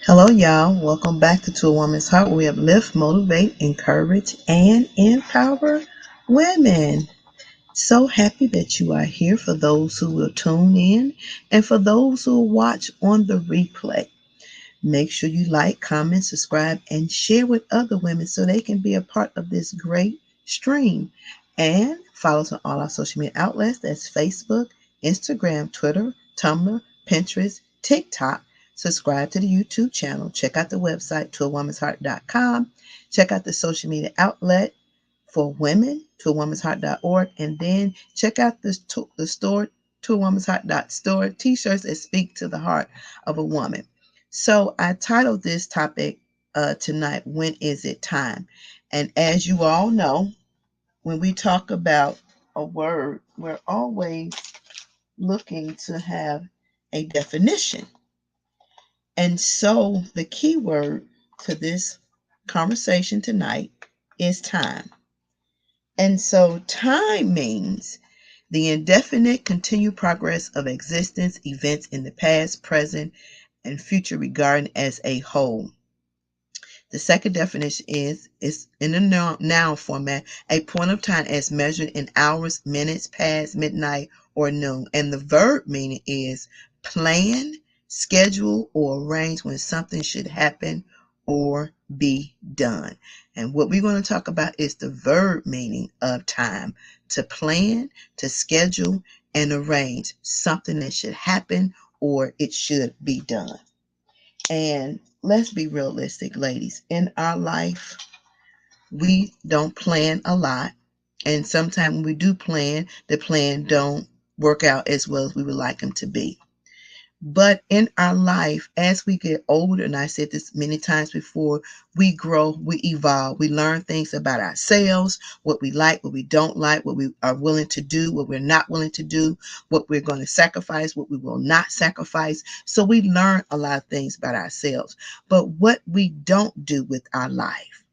Hello, y'all. Welcome back to A Woman's Heart, where we uplift, motivate, encourage, and empower women. So happy that you are here for those who will tune in and for those who will watch on the replay. Make sure you like, comment, subscribe, and share with other women so they can be a part of this great stream. And follow us on all our social media outlets. That's Facebook, Instagram, Twitter, Tumblr, Pinterest, TikTok. Subscribe to the YouTube channel. Check out the website, toawomansheart.com. Check out the social media outlet for women, toawomansheart.org. And then check out the store, toawomansheart.store, t-shirts that speak to the heart of a woman. So I titled this topic tonight, When Is It Time? And as you all know, when we talk about a word, we're always looking to have a definition. And so the key word to this conversation tonight is time. And so time means the indefinite continued progress of existence, events in the past, present, and future regarding as a whole. The second definition is in the noun format, a point of time as measured in hours, minutes, past, midnight, or noon. And the verb meaning is plan, schedule, or arrange when something should happen or be done. And what we're going to talk about is the verb meaning of time: to plan, to schedule, and arrange something that should happen or it should be done. And let's be realistic, ladies. In our life, we don't plan a lot. And sometimes when we do plan, the plan don't work out as well as we would like them to be. But in our life, as we get older, and I said this many times before, we grow, we evolve, we learn things about ourselves, what we like, what we don't like, what we are willing to do, what we're not willing to do, what we're going to sacrifice, what we will not sacrifice. So we learn a lot of things about ourselves. But what we don't do with our life,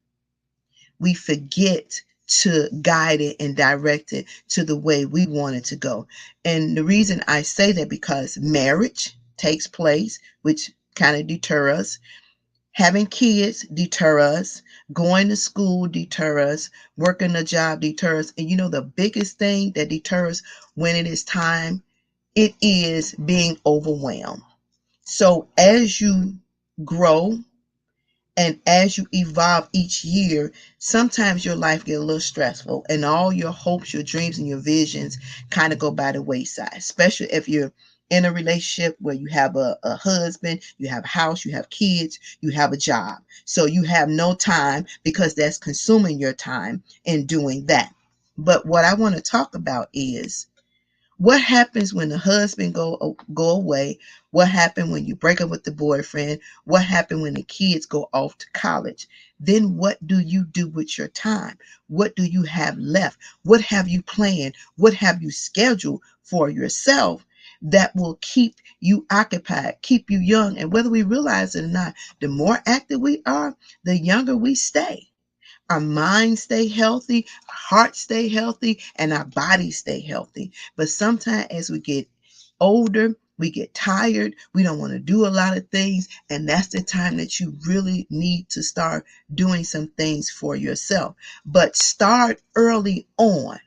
we forget to guide it and direct it to the way we want it to go. And the reason I say that, because marriage takes place, which kind of deter us. Having kids deter us. Going to school deter us. Working a job deter us. And you know the biggest thing that deters when it is time, it is being overwhelmed. So as you grow, and as you evolve each year, sometimes your life get a little stressful and all your hopes, your dreams, and your visions kind of go by the wayside, especially if you're in a relationship where you have a husband, you have a house, you have kids, you have a job. So you have no time because that's consuming your time in doing that. But what I want to talk about is what happens when the husband go away? What happened when you break up with the boyfriend? What happened when the kids go off to college? Then what do you do with your time? What do you have left? What have you planned? What have you scheduled for yourself that will keep you occupied, keep you young? And whether we realize it or not, the more active we are, the younger we stay. Our minds stay healthy, our hearts stay healthy, and our bodies stay healthy. But sometimes as we get older, we get tired, we don't want to do a lot of things, and that's the time that you really need to start doing some things for yourself. But start early on.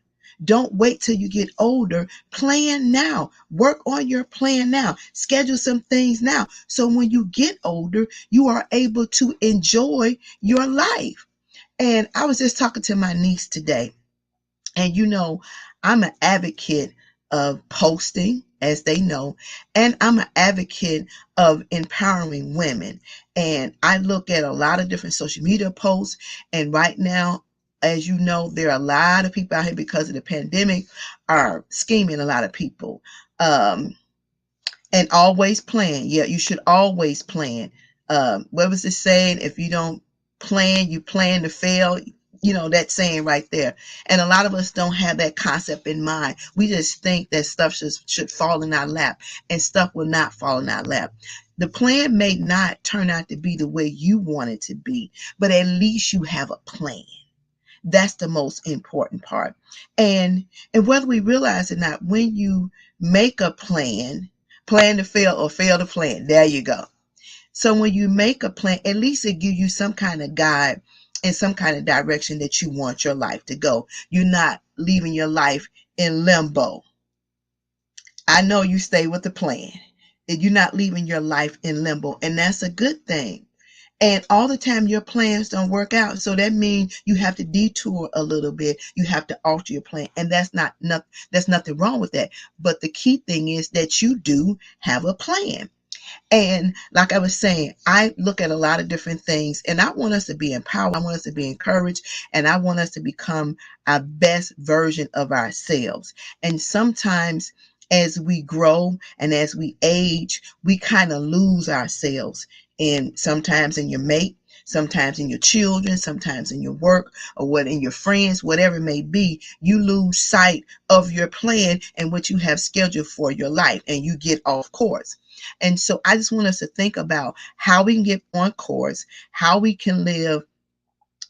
Don't wait till you get older. Plan now. Work on your plan now. Schedule some things now. So when you get older, you are able to enjoy your life. And I was just talking to my niece today, and I'm an advocate of posting, as they know, and I'm an advocate of empowering women. And I look at a lot of different social media posts, and right now, as you know, there are a lot of people out here because of the pandemic are scheming a lot of people. And always plan. Yeah, you should always plan. What was it saying? If you don't plan, you plan to fail. That saying right there. And a lot of us don't have that concept in mind. We just think that stuff should fall in our lap, and stuff will not fall in our lap. The plan may not turn out to be the way you want it to be, but at least you have a plan. That's the most important part. And whether we realize it or not, when you make a plan to fail or fail to plan, there you go. So when you make a plan, at least it gives you some kind of guide and some kind of direction that you want your life to go. You're not leaving your life in limbo. I know you stay with the plan. You're not leaving your life in limbo, and that's a good thing. And all the time your plans don't work out. So that means you have to detour a little bit. You have to alter your plan. And that's nothing wrong with that. But the key thing is that you do have a plan. And like I was saying, I look at a lot of different things, and I want us to be empowered. I want us to be encouraged, and I want us to become our best version of ourselves. And sometimes as we grow and as we age, we kind of lose ourselves. And sometimes in your mate, sometimes in your children, sometimes in your work, or what in your friends, whatever it may be, you lose sight of your plan and what you have scheduled for your life, and you get off course. And so I just want us to think about how we can get on course, how we can live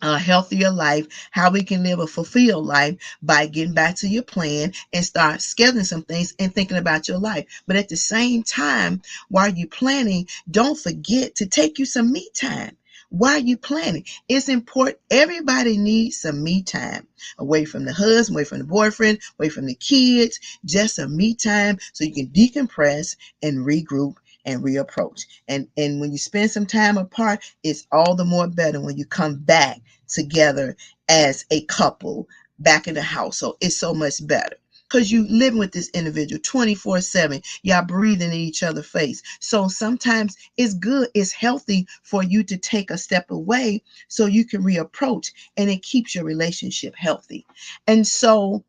a healthier life, how we can live a fulfilled life by getting back to your plan and start scheduling some things and thinking about your life. But at the same time, while you're planning, don't forget to take you some me time. While you planning, it's important. Everybody needs some me time, away from the husband, away from the boyfriend, away from the kids, just some me time so you can decompress and regroup and reapproach. And when you spend some time apart, it's all the more better when you come back together as a couple back in the house. So it's so much better because you living with this individual 24/7. Y'all breathing in each other's face. So sometimes it's good, it's healthy for you to take a step away so you can reapproach, and it keeps your relationship healthy. And so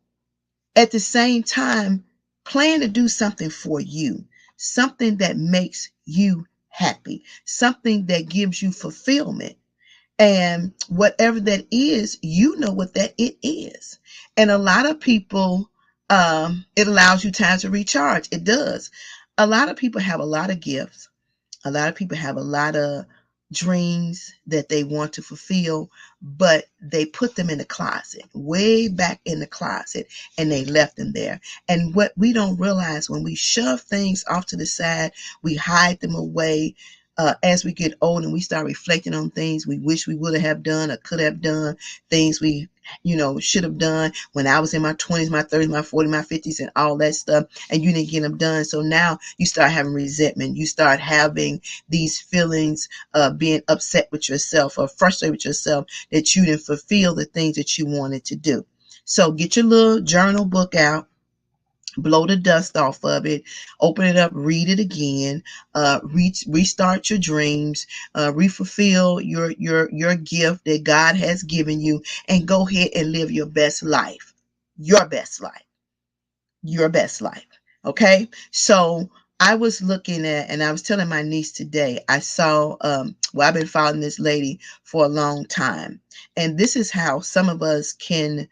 at the same time, plan to do something for you, something that makes you happy, something that gives you fulfillment. And whatever that is, you know what that it is. And a lot of people, it allows you time to recharge. It does. A lot of people have a lot of gifts. A lot of people have a lot of dreams that they want to fulfill, but they put them in the closet, way back in the closet, and they left them there. And what we don't realize, when we shove things off to the side, we hide them away. As we get old and we start reflecting on things we wish we would have done or could have done, things we should have done when I was in my 20s, my 30s, my 40s, my 50s, and all that stuff, and you didn't get them done. So now you start having resentment. You start having these feelings of being upset with yourself or frustrated with yourself that you didn't fulfill the things that you wanted to do. So get your little journal book out, blow the dust off of it, open it up, read it again, restart your dreams, refulfill your gift that God has given you, and go ahead and live your best life. Your best life. Your best life. Okay? So I was looking at, and I was telling my niece today, I saw, I've been following this lady for a long time. And this is how some of us can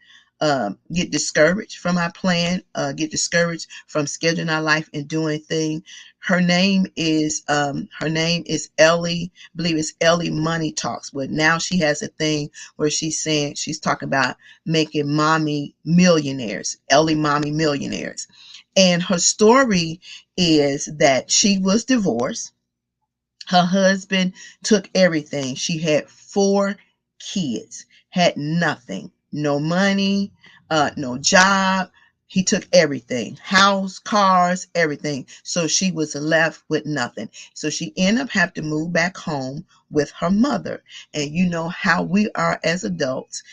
get discouraged from our plan, get discouraged from scheduling our life and doing things. Her name is Ellie. I believe it's Ellie Money Talks. But now she has a thing where she's talking about making mommy millionaires, Ellie Mommy Millionaires. And her story is that she was divorced. Her husband took everything. She had 4 kids, had nothing, no money, no job. He took everything, house, cars, everything. So she was left with nothing. So she ended up having to move back home with her mother. And you know how we are as adults,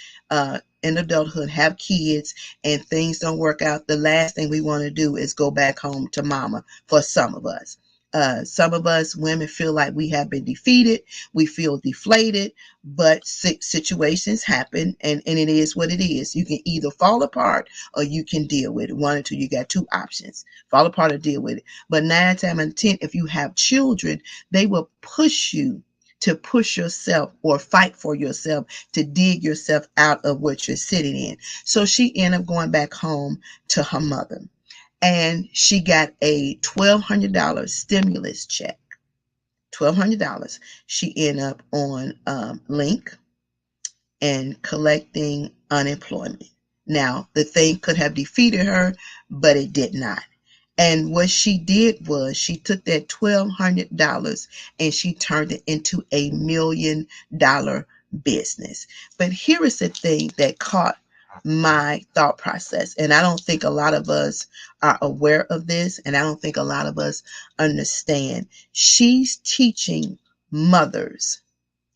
in adulthood, have kids, and things don't work out. The last thing we want to do is go back home to mama for some of us. Some of us women feel like we have been defeated. We feel deflated, but situations happen, and it is what it is. You can either fall apart or you can deal with it. One or two, you got 2 options: fall apart or deal with it. But 9 times out of 10, if you have children, they will push you to push yourself or fight for yourself to dig yourself out of what you're sitting in. So she ended up going back home to her mother. And she got a $1,200 stimulus check. $1,200. She ended up on Link and collecting unemployment. Now, the thing could have defeated her, but it did not. And what she did was she took that $1,200 and she turned it into $1 million business. But here is the thing that caught my thought process. And I don't think a lot of us are aware of this. And I don't think a lot of us understand. She's teaching mothers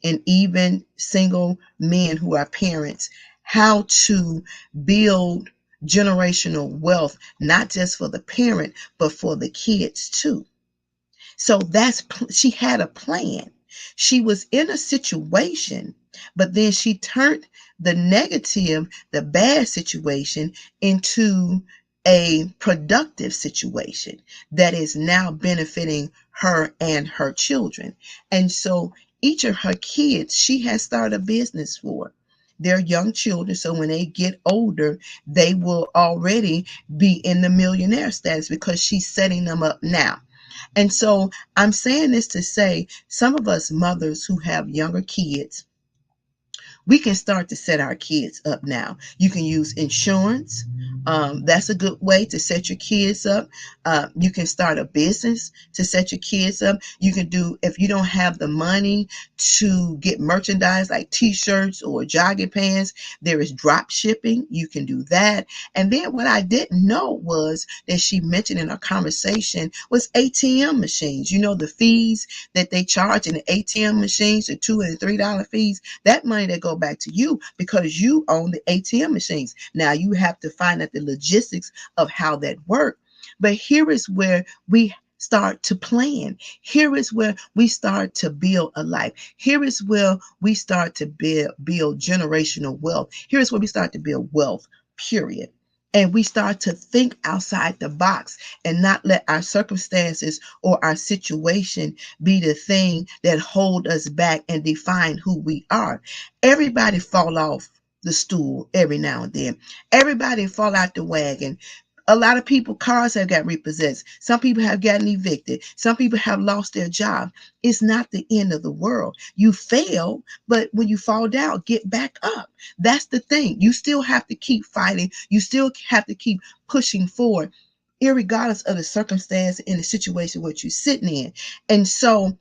and even single men who are parents how to build generational wealth, not just for the parent, but for the kids too. So she had a plan. She was in a situation, but then she turned the negative, the bad situation into a productive situation that is now benefiting her and her children. And so each of her kids, she has started a business for. They're young children, so when they get older, they will already be in the millionaire status because she's setting them up now. And so I'm saying this to say some of us mothers who have younger kids, we can start to set our kids up now. You can use insurance. That's a good way to set your kids up. You can start a business to set your kids up. You can do, if you don't have the money to get merchandise like t-shirts or jogging pants, there is drop shipping. You can do that. And then what I didn't know was that she mentioned in our conversation was ATM machines. You know, the fees that they charge in the ATM machines, the $2 and $3 fees, that money that go back to you because you own the ATM machines. Now you have to find out the logistics of how that works. But here is where we start to plan. Here is where we start to build a life. Here is where we start to build generational wealth. Here is where we start to build wealth, period. And we start to think outside the box and not let our circumstances or our situation be the thing that hold us back and define who we are. Everybody fall off the stool every now and then. Everybody fall out the wagon. A lot of people, cars have got repossessed. Some people have gotten evicted. Some people have lost their job. It's not the end of the world. You fail, but when you fall down, get back up. That's the thing. You still have to keep fighting. You still have to keep pushing forward, irregardless of the circumstance and the situation what you're sitting in. And so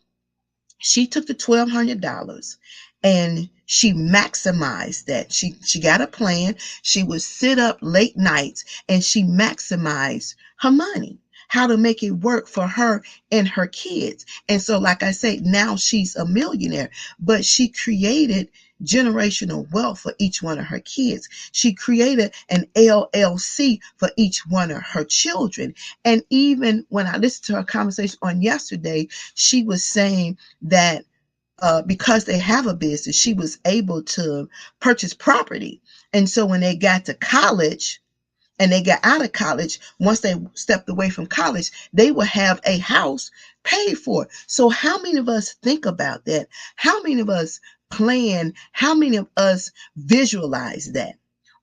she took the $1,200 and she maximized that. She got a plan. She would sit up late nights and she maximized her money, how to make it work for her and her kids. And so, like I say, now she's a millionaire, but she created generational wealth for each one of her kids. She created an LLC for each one of her children. And even when I listened to her conversation on yesterday, she was saying that because they have a business, she was able to purchase property. And so when they got to college, and they got out of college, once they stepped away from college, they will have a house paid for. So how many of us think about that? How many of us plan? How many of us visualize that?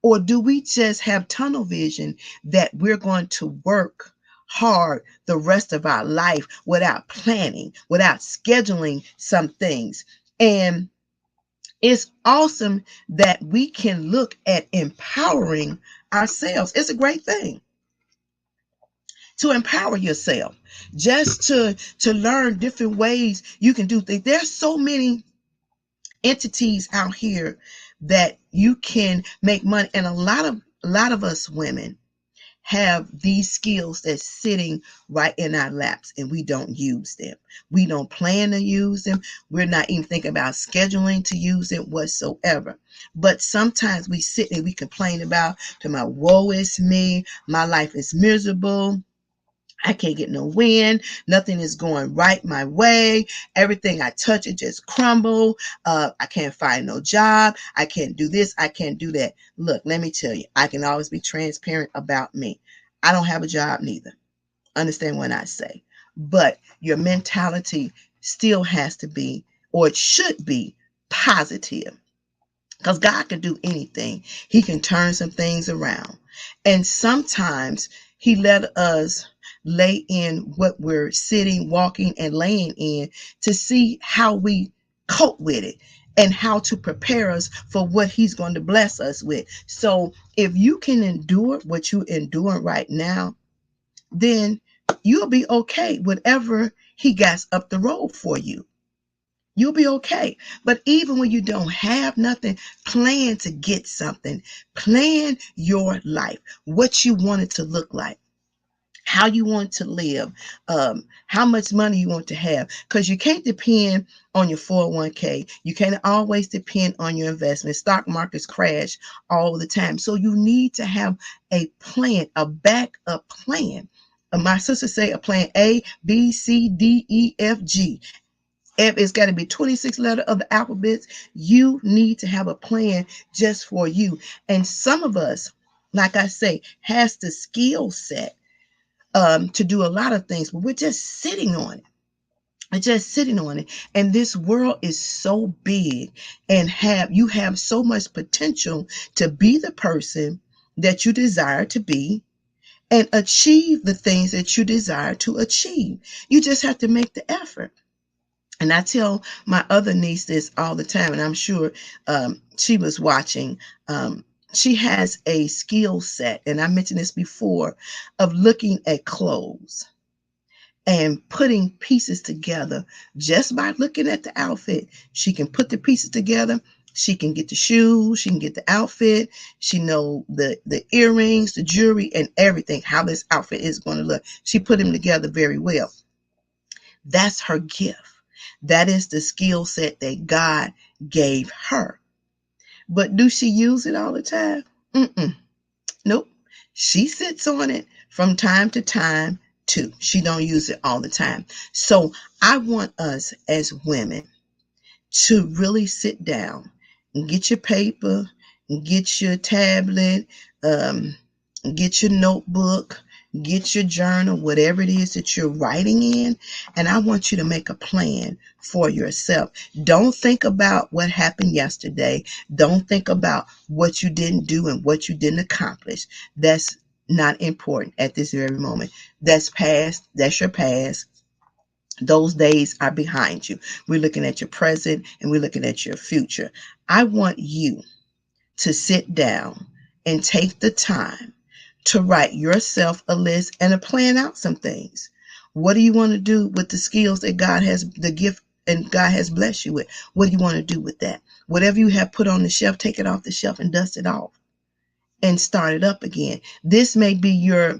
Or do we just have tunnel vision that we're going to work hard the rest of our life without planning, without scheduling some things? And it's awesome that we can look at empowering ourselves. It's a great thing to empower yourself, just to learn different ways you can do things. There's so many entities out here that you can make money, and a lot of us women have these skills that's sitting right in our laps and we don't use them. We don't plan to use them. We're not even thinking about scheduling to use them whatsoever. But sometimes we sit and we complain about, to my woe is me, my life is miserable. I can't get no wind. Nothing is going right my way. Everything I touch, it just crumble. I can't find no job. I can't do this. I can't do that. Look, let me tell you, I can always be transparent about me. I don't have a job neither. Understand what I say. But your mentality still has to be, or it should be, positive. Because God can do anything. He can turn some things around. And sometimes he let us lay in what we're sitting, walking, and laying in to see how we cope with it and how to prepare us for what he's going to bless us with. So if you can endure what you're enduring right now, then You'll be okay, whatever he got up the road for you. You'll be okay. But even when you don't have nothing, plan to get something. Plan your life, what you want it to look like, how you want to live, how much money you want to have. Because you can't depend on your 401k. You can't always depend on your investment. Stock markets crash all the time. So you need to have a plan, a backup plan. My sister say a plan A, B, C, D, E, F, G. If it's got to be 26 letter of the alphabets, you need to have a plan just for you. And some of us, like I say, has the skill set to do a lot of things, but we're just sitting on it. We're just sitting on it. And this world is so big, and you have so much potential to be the person that you desire to be and achieve the things that you desire to achieve. You just have to make the effort. And I tell my other niece this all the time, and I'm sure she was watching. She has a skill set, and I mentioned this before, of looking at clothes and putting pieces together. Just by looking at the outfit, she can put the pieces together. She can get the shoes, she can get the outfit, she know the earrings, the jewelry, and everything, how this outfit is going to look. She put them together very well. That's her gift. That is the skill set that God gave her. But do she use it all the time? Nope. She sits on it from time to time too. She don't use it all the time. So I want us as women to really sit down and get your paper, and get your tablet, um, get your notebook, get your journal, whatever it is that you're writing in, and I want you to make a plan for yourself. Don't think about what happened yesterday. Don't think about what you didn't do and what you didn't accomplish. That's not important at this very moment. That's past. That's your past. Those days are behind you. We're looking at your present and we're looking at your future. I want you to sit down and take the time to write yourself a list and to plan out some things. What do you want to do with the skills that God has, the gift and God has blessed you with? What do you want to do with that? Whatever you have put on the shelf, take it off the shelf and dust it off and start it up again. This may be your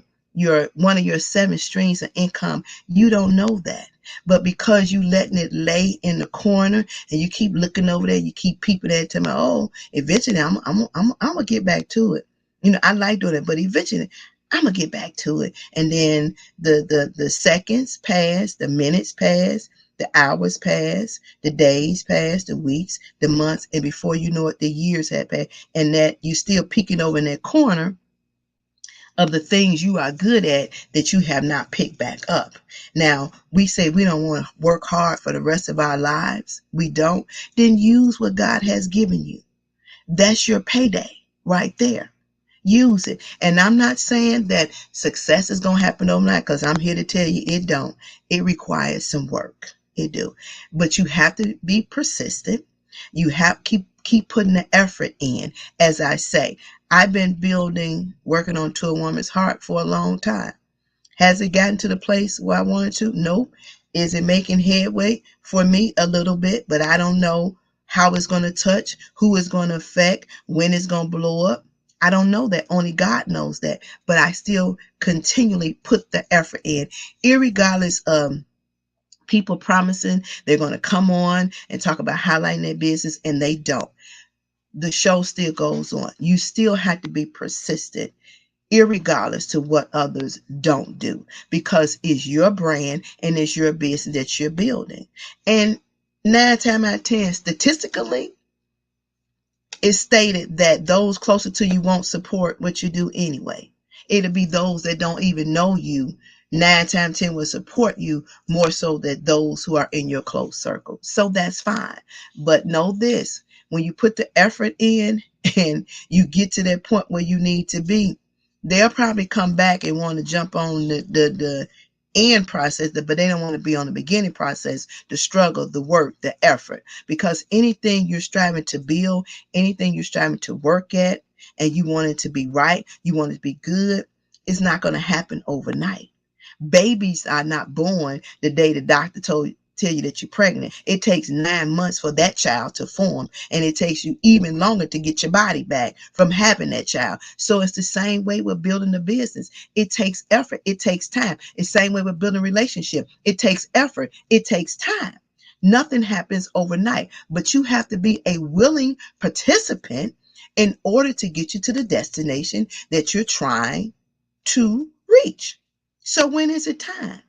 one of your 7 streams of income. You don't know that. But because you letting it lay in the corner and you keep looking over there, you keep peeping at it, tell me, oh, eventually I'm gonna get back to it. I like doing it, but eventually I'm gonna get back to it. And then the seconds pass, the minutes pass, the hours pass, the days pass, the weeks, the months, and before you know it, the years have passed, and that you still peeking over in that corner of the things you are good at that you have not picked back up. Now, we say we don't want to work hard for the rest of our lives. We don't. Then use what God has given you. That's your payday right there. Use it. And I'm not saying that success is going to happen overnight, because I'm here to tell you it don't. It requires some work. It do. But you have to be persistent. You have keep putting the effort in. As I say, I've been working on To a Woman's Heart for a long time. Has it gotten to the place where I wanted to? Nope. Is it making headway? For me, a little bit, but I don't know how it's going to touch, who it's going to affect, when it's going to blow up. I don't know that. Only God knows that. But I still continually put the effort in, irregardless of people promising they're going to come on and talk about highlighting their business, and they don't. The show still goes on. You still have to be persistent, irregardless to what others don't do, because it's your brand and it's your business that you're building. And 9 times out of 10, statistically, it's stated that those closer to you won't support what you do anyway. It'll be those that don't even know you. 9 times 10 will support you more so than those who are in your close circle. So that's fine. But know this, when you put the effort in and you get to that point where you need to be, they'll probably come back and want to jump on the end process, but they don't want to be on the beginning process, the struggle, the work, the effort. Because anything you're striving to build, anything you're striving to work at, and you want it to be right, you want it to be good, it's not going to happen overnight. Babies are not born the day the doctor tell you that you're pregnant. It takes 9 months for that child to form, and it takes you even longer to get your body back from having that child. So it's the same way with building a business. It takes effort. It takes time. It's the same way with building a relationship. It takes effort. It takes time. Nothing happens overnight, but you have to be a willing participant in order to get you to the destination that you're trying to reach. So when is it time?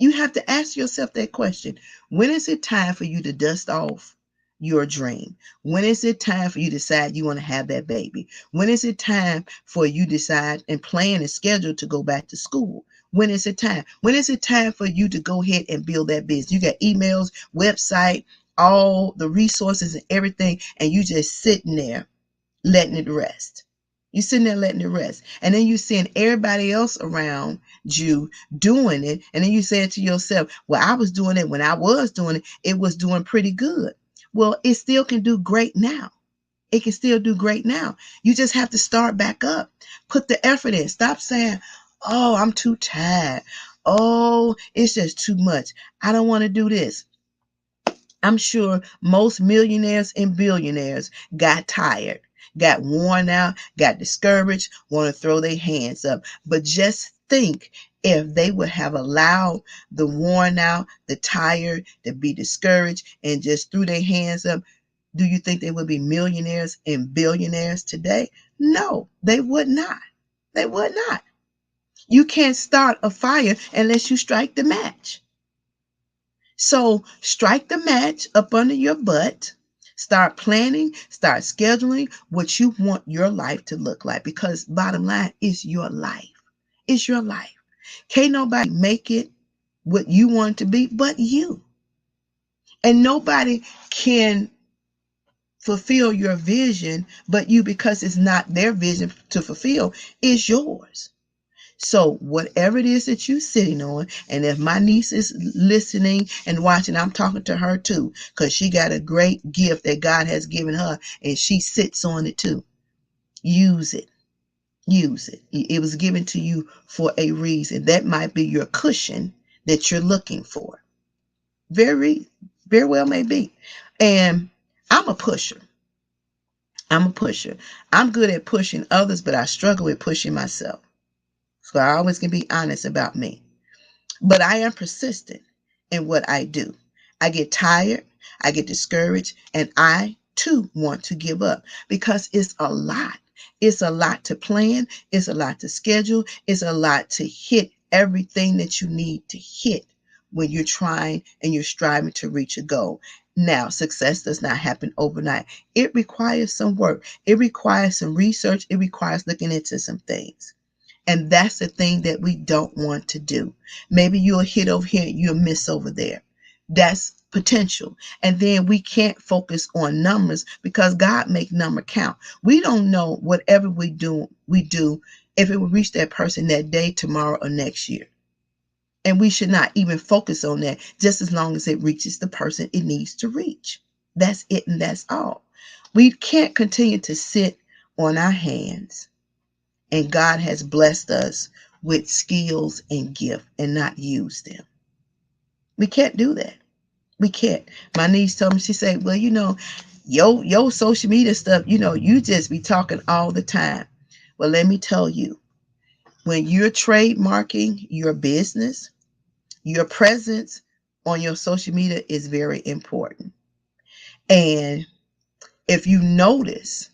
You have to ask yourself that question. When is it time for you to dust off your dream? When is it time for you to decide you want to have that baby? When is it time for you to decide and plan and schedule to go back to school? When is it time? When is it time for you to go ahead and build that business? You got emails, website, all the resources and everything, and you just sitting there letting it rest. You sitting there letting it rest. And then you seeing everybody else around you doing it. And then you saying to yourself, well, I was doing it when I was doing it. It was doing pretty good. Well, it still can do great now. It can still do great now. You just have to start back up. Put the effort in. Stop saying, oh, I'm too tired. Oh, it's just too much. I don't want to do this. I'm sure most millionaires and billionaires got tired, got worn out, got discouraged, want to throw their hands up. But just think, if they would have allowed the worn out, the tired to be discouraged and just threw their hands up, do you think they would be millionaires and billionaires today? No, they would not. They would not. You can't start a fire unless you strike the match. So strike the match up under your butt. Start planning, start scheduling what you want your life to look like, because bottom line is your life. It's your life. Can't nobody make it what you want it to be but you. And nobody can fulfill your vision but you, because it's not their vision to fulfill, it's yours. So whatever it is that you're sitting on, and if my niece is listening and watching, I'm talking to her too, because she got a great gift that God has given her, and she sits on it too. Use it. Use it. It was given to you for a reason. That might be your cushion that you're looking for. Very, very well may be. And I'm a pusher. I'm a pusher. I'm good at pushing others, but I struggle with pushing myself. So I always can be honest about me. But I am persistent in what I do. I get tired, I get discouraged, and I too want to give up, because it's a lot. It's a lot to plan, it's a lot to schedule, it's a lot to hit everything that you need to hit when you're trying and you're striving to reach a goal. Now, success does not happen overnight. It requires some work. It requires some research. It requires looking into some things. And that's the thing that we don't want to do. Maybe you'll hit over here, you'll miss over there. That's potential. And then we can't focus on numbers, because God make number count. We don't know whatever we do if it will reach that person that day, tomorrow, or next year. And we should not even focus on that, just as long as it reaches the person it needs to reach. That's it, and that's all. We can't continue to sit on our hands, and God has blessed us with skills and gift, and not use them. We can't do that. We can't. My niece told me, she said, well, your social media stuff, you just be talking all the time. Well, let me tell you, when you're trademarking your business, your presence on your social media is very important. And if you notice,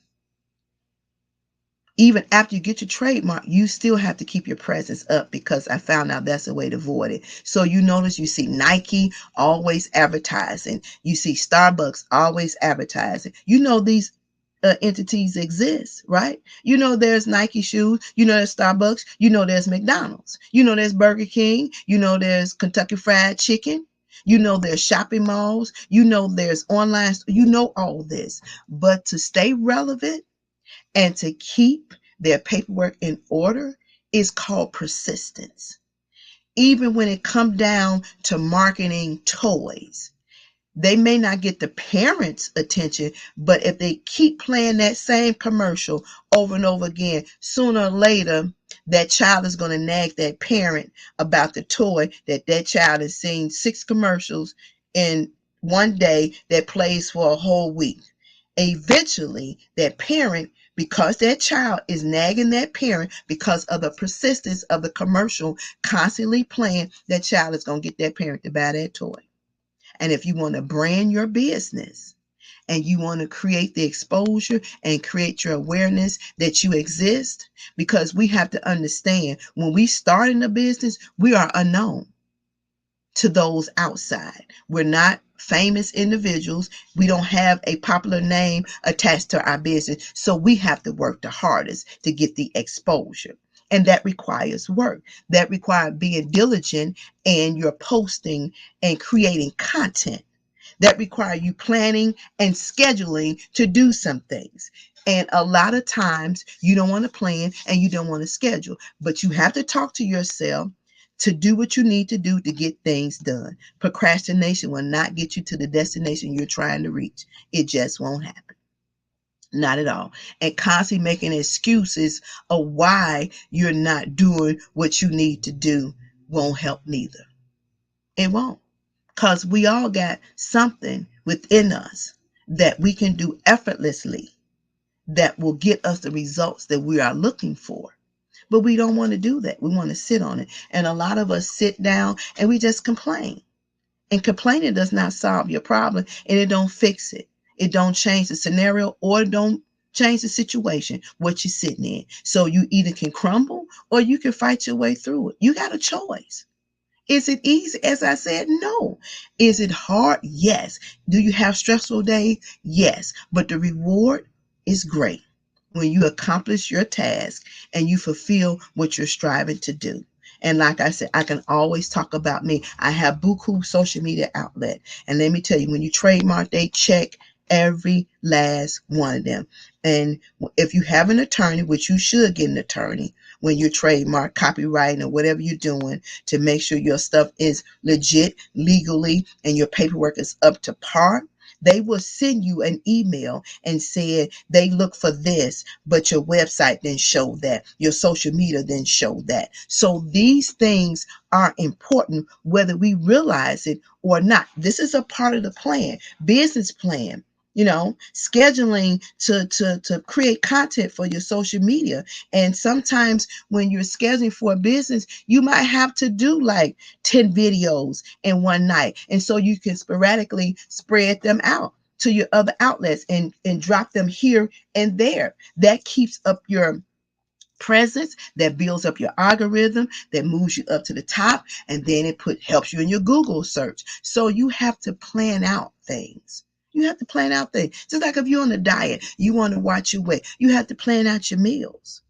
even after you get your trademark, you still have to keep your presence up, because I found out that's a way to avoid it. So you notice, you see Nike always advertising. You see Starbucks always advertising. These entities exist, right? There's Nike shoes. There's Starbucks. There's McDonald's. There's Burger King. There's Kentucky Fried Chicken. There's shopping malls. There's online. All this. But to stay relevant and to keep their paperwork in order is called persistence. Even when it comes down to marketing toys, They may not get the parents' attention, but if they keep playing that same commercial over and over again, sooner or later, that child is going to nag that parent about the toy that that child has seen 6 commercials in one day that plays for a whole week. Eventually, that parent, because that child is nagging that parent because of the persistence of the commercial constantly playing, that child is going to get that parent to buy that toy. And if you want to brand your business and you want to create the exposure and create your awareness that you exist, because we have to understand when we start in a business, we are unknown to those outside. We're not famous individuals. We don't have a popular name attached to our business. So we have to work the hardest to get the exposure. And that requires work. That requires being diligent and you're posting and creating content. That require you planning and scheduling to do some things. And a lot of times you don't want to plan and you don't want to schedule, but you have to talk to yourself to do what you need to do to get things done. Procrastination will not get you to the destination you're trying to reach. It just won't happen. Not at all. And constantly making excuses of why you're not doing what you need to do won't help neither. It won't. Because we all got something within us that we can do effortlessly that will get us the results that we are looking for. But we don't want to do that. We want to sit on it. And a lot of us sit down and we just complain. And complaining does not solve your problem and it don't fix it. It don't change the scenario or don't change the situation, what you're sitting in. So you either can crumble or you can fight your way through it. You got a choice. Is it easy? As I said, no. Is it hard? Yes. Do you have stressful days? Yes. But the reward is great when you accomplish your task and you fulfill what you're striving to do. And like I said, I can always talk about me. I have Buku social media outlet. And let me tell you, when you trademark, they check every last one of them. And if you have an attorney, which you should get an attorney when you trademark, copywriting, or whatever you're doing to make sure your stuff is legit legally and your paperwork is up to par, they will send you an email and say they look for this, but your website didn't show that. Your social media didn't show that. So these things are important whether we realize it or not. This is a part of the plan, business plan. Scheduling to create content for your social media. And sometimes when you're scheduling for a business, you might have to do like 10 videos in one night. And so you can sporadically spread them out to your other outlets and drop them here and there. That keeps up your presence, that builds up your algorithm, that moves you up to the top, and then it helps you in your Google search. So you have to plan out things. You have to plan out things. Just like if you're on a diet, you want to watch your weight, you have to plan out your meals.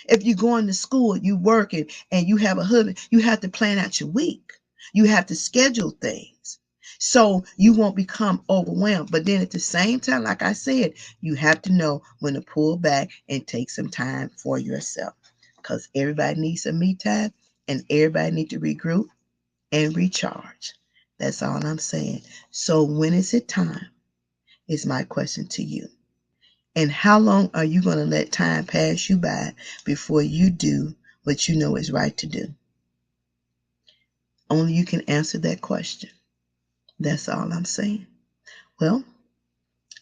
If you're going to school, you working, and you have a husband, you have to plan out your week. You have to schedule things so you won't become overwhelmed. But then at the same time, like I said, you have to know when to pull back and take some time for yourself, because everybody needs some me time and everybody needs to regroup and recharge. That's all I'm saying. So when is it time? Is my question to you. And how long are you going to let time pass you by before you do what you know is right to do? Only you can answer that question. That's all I'm saying. Well,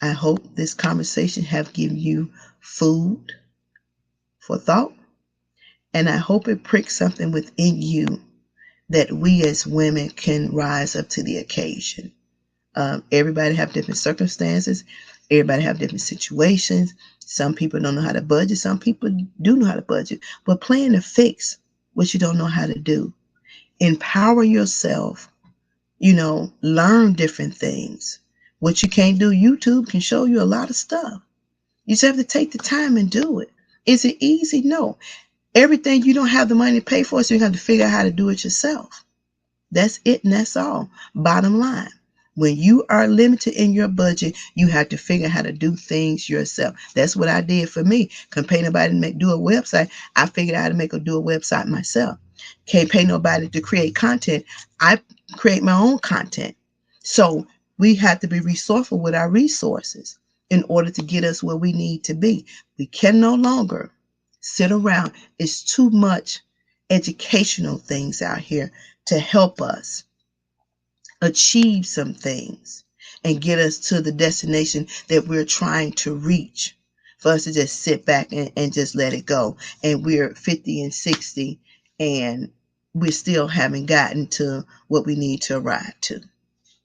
I hope this conversation have given you food for thought, and I hope it pricks something within you that we as women can rise up to the occasion. Everybody have different circumstances. Everybody have different situations. Some people don't know how to budget. Some people do know how to budget. But plan to fix what you don't know how to do. Empower yourself. Learn different things. What you can't do, YouTube can show you a lot of stuff. You just have to take the time and do it. Is it easy? No. Everything you don't have the money to pay for, so you have to figure out how to do it yourself. That's it, and that's all. Bottom line. When you are limited in your budget, you have to figure out how to do things yourself. That's what I did for me. Couldn't pay nobody to do a website. I figured out how to do a website myself. Can't pay nobody to create content. I create my own content. So We have to be resourceful with our resources in order to get us where we need to be. We can no longer sit around. It's too much educational things out here to help us achieve some things and get us to the destination that we're trying to reach, for us to just sit back and just let it go. And we're 50 and 60 and we still haven't gotten to what we need to arrive to.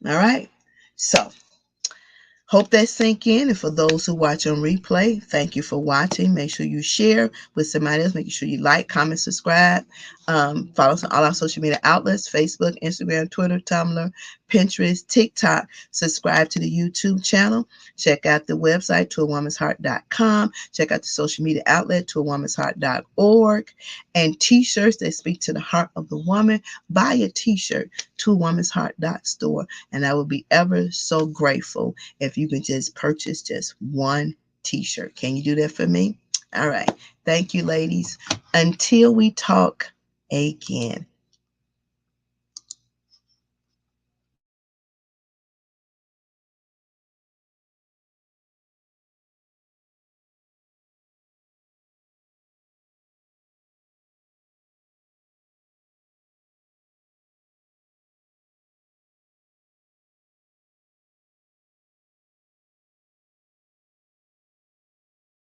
All right. So hope that sink in. And for those who watch on replay, thank you for watching. Make sure you share with somebody else. Make sure you like, comment, subscribe. Follow us on all our social media outlets: Facebook, Instagram, Twitter, Tumblr, Pinterest, TikTok. Subscribe to the YouTube channel. Check out the website, toawomensheart.com. Check out the social media outlet, toawomensheart.org. And t-shirts that speak to the heart of the woman. Buy a t-shirt, toawomensheart.store. And I will be ever so grateful if you can just purchase just one t-shirt. Can you do that for me? All right. Thank you, ladies. Until we talk again.